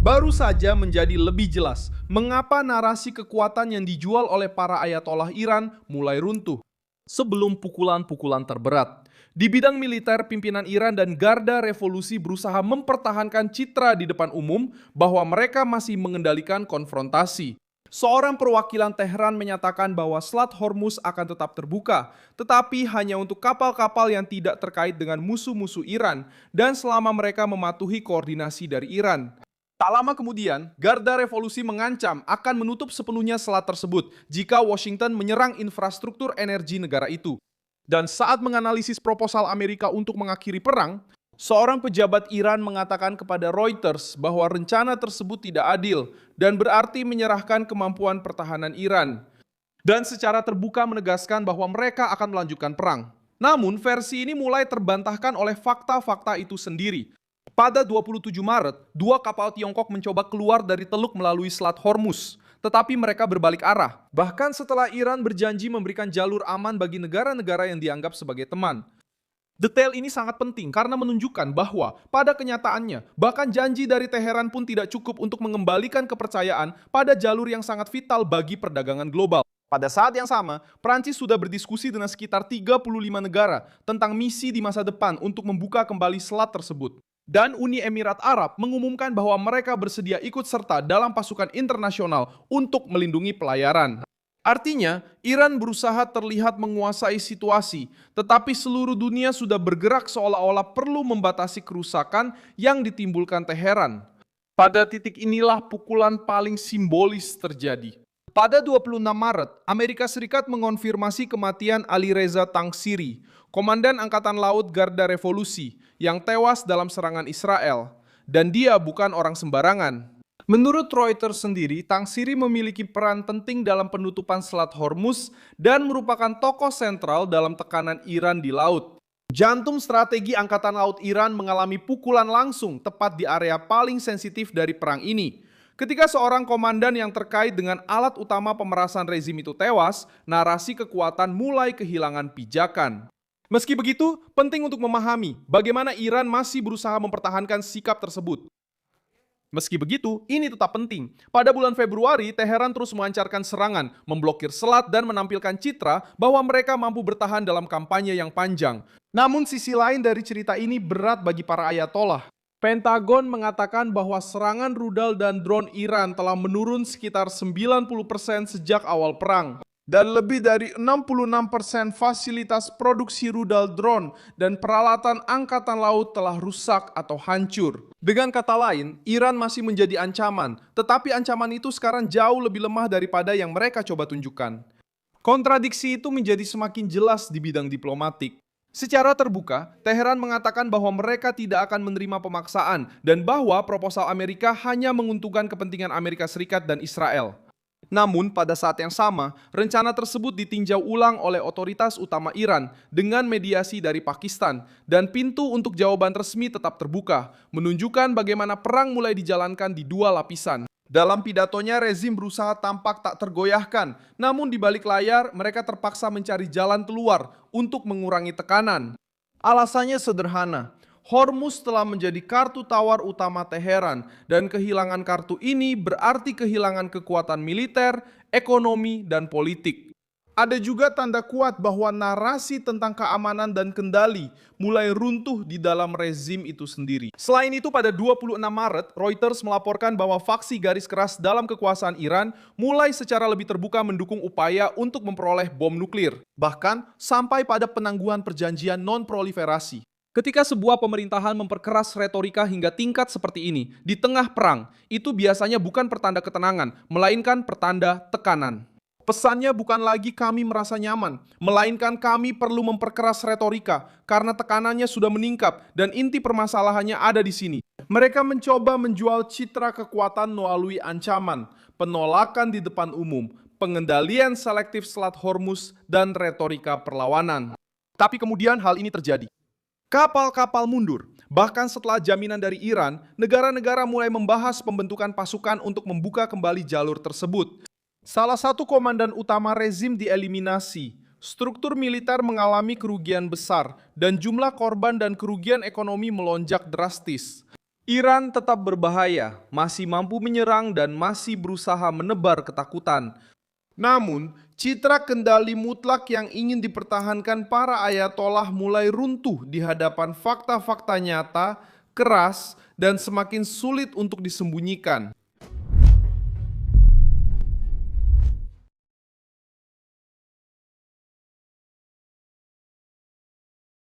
Baru saja menjadi lebih jelas mengapa narasi kekuatan yang dijual oleh para ayatollah Iran mulai runtuh sebelum pukulan-pukulan terberat. Di bidang militer, pimpinan Iran dan Garda Revolusi berusaha mempertahankan citra di depan umum bahwa mereka masih mengendalikan konfrontasi. Seorang perwakilan Tehran menyatakan bahwa Selat Hormuz akan tetap terbuka, tetapi hanya untuk kapal-kapal yang tidak terkait dengan musuh-musuh Iran dan selama mereka mematuhi koordinasi dari Iran. Tak lama kemudian, Garda Revolusi mengancam akan menutup sepenuhnya selat tersebut jika Washington menyerang infrastruktur energi negara itu. Dan saat menganalisis proposal Amerika untuk mengakhiri perang, seorang pejabat Iran mengatakan kepada Reuters bahwa rencana tersebut tidak adil dan berarti menyerahkan kemampuan pertahanan Iran. Dan secara terbuka menegaskan bahwa mereka akan melanjutkan perang. Namun, versi ini mulai terbantahkan oleh fakta-fakta itu sendiri. Pada 27 Maret, dua kapal Tiongkok mencoba keluar dari teluk melalui Selat Hormuz, tetapi mereka berbalik arah. Bahkan setelah Iran berjanji memberikan jalur aman bagi negara-negara yang dianggap sebagai teman. Detail ini sangat penting karena menunjukkan bahwa pada kenyataannya, bahkan janji dari Teheran pun tidak cukup untuk mengembalikan kepercayaan pada jalur yang sangat vital bagi perdagangan global. Pada saat yang sama, Prancis sudah berdiskusi dengan sekitar 35 negara tentang misi di masa depan untuk membuka kembali selat tersebut. Dan Uni Emirat Arab mengumumkan bahwa mereka bersedia ikut serta dalam pasukan internasional untuk melindungi pelayaran. Artinya, Iran berusaha terlihat menguasai situasi, tetapi seluruh dunia sudah bergerak seolah-olah perlu membatasi kerusakan yang ditimbulkan Teheran. Pada titik inilah pukulan paling simbolis terjadi. Pada 26 Maret, Amerika Serikat mengonfirmasi kematian Ali Reza Tangsiri, Komandan Angkatan Laut Garda Revolusi, yang tewas dalam serangan Israel. Dan dia bukan orang sembarangan. Menurut Reuters sendiri, Tangsiri memiliki peran penting dalam penutupan Selat Hormuz dan merupakan tokoh sentral dalam tekanan Iran di laut. Jantung strategi Angkatan Laut Iran mengalami pukulan langsung tepat di area paling sensitif dari perang ini. Ketika seorang komandan yang terkait dengan alat utama pemerasan rezim itu tewas, narasi kekuatan mulai kehilangan pijakan. Meski begitu, penting untuk memahami bagaimana Iran masih berusaha mempertahankan sikap tersebut. Meski begitu, ini tetap penting. Pada bulan Februari, Teheran terus melancarkan serangan, memblokir selat dan menampilkan citra bahwa mereka mampu bertahan dalam kampanye yang panjang. Namun sisi lain dari cerita ini berat bagi para ayatollah. Pentagon mengatakan bahwa serangan rudal dan drone Iran telah menurun sekitar 90% sejak awal perang. Dan lebih dari 66% fasilitas produksi rudal drone dan peralatan angkatan laut telah rusak atau hancur. Dengan kata lain, Iran masih menjadi ancaman, tetapi ancaman itu sekarang jauh lebih lemah daripada yang mereka coba tunjukkan. Kontradiksi itu menjadi semakin jelas di bidang diplomatik. Secara terbuka, Teheran mengatakan bahwa mereka tidak akan menerima pemaksaan dan bahwa proposal Amerika hanya menguntungkan kepentingan Amerika Serikat dan Israel. Namun pada saat yang sama, rencana tersebut ditinjau ulang oleh otoritas utama Iran dengan mediasi dari Pakistan dan pintu untuk jawaban resmi tetap terbuka, menunjukkan bagaimana perang mulai dijalankan di dua lapisan. Dalam pidatonya, rezim berusaha tampak tak tergoyahkan, namun di balik layar mereka terpaksa mencari jalan keluar untuk mengurangi tekanan. Alasannya sederhana. Hormuz telah menjadi kartu tawar utama Teheran dan kehilangan kartu ini berarti kehilangan kekuatan militer, ekonomi, dan politik. Ada juga tanda kuat bahwa narasi tentang keamanan dan kendali mulai runtuh di dalam rezim itu sendiri. Selain itu, pada 26 Maret, Reuters melaporkan bahwa faksi garis keras dalam kekuasaan Iran mulai secara lebih terbuka mendukung upaya untuk memperoleh bom nuklir, bahkan sampai pada penangguhan perjanjian non-proliferasi. Ketika sebuah pemerintahan memperkeras retorika hingga tingkat seperti ini di tengah perang, itu biasanya bukan pertanda ketenangan, melainkan pertanda tekanan. Pesannya bukan lagi kami merasa nyaman, melainkan kami perlu memperkeras retorika karena tekanannya sudah meningkat dan inti permasalahannya ada di sini. Mereka mencoba menjual citra kekuatan melalui ancaman, penolakan di depan umum, pengendalian selektif Selat Hormuz, dan retorika perlawanan. Tapi kemudian hal ini terjadi. Kapal-kapal mundur. Bahkan setelah jaminan dari Iran, negara-negara mulai membahas pembentukan pasukan untuk membuka kembali jalur tersebut. Salah satu komandan utama rezim dieliminasi. Struktur militer mengalami kerugian besar dan jumlah korban dan kerugian ekonomi melonjak drastis. Iran tetap berbahaya, masih mampu menyerang dan masih berusaha menebar ketakutan. Namun, citra kendali mutlak yang ingin dipertahankan para ayatollah mulai runtuh di hadapan fakta-fakta nyata, keras, dan semakin sulit untuk disembunyikan.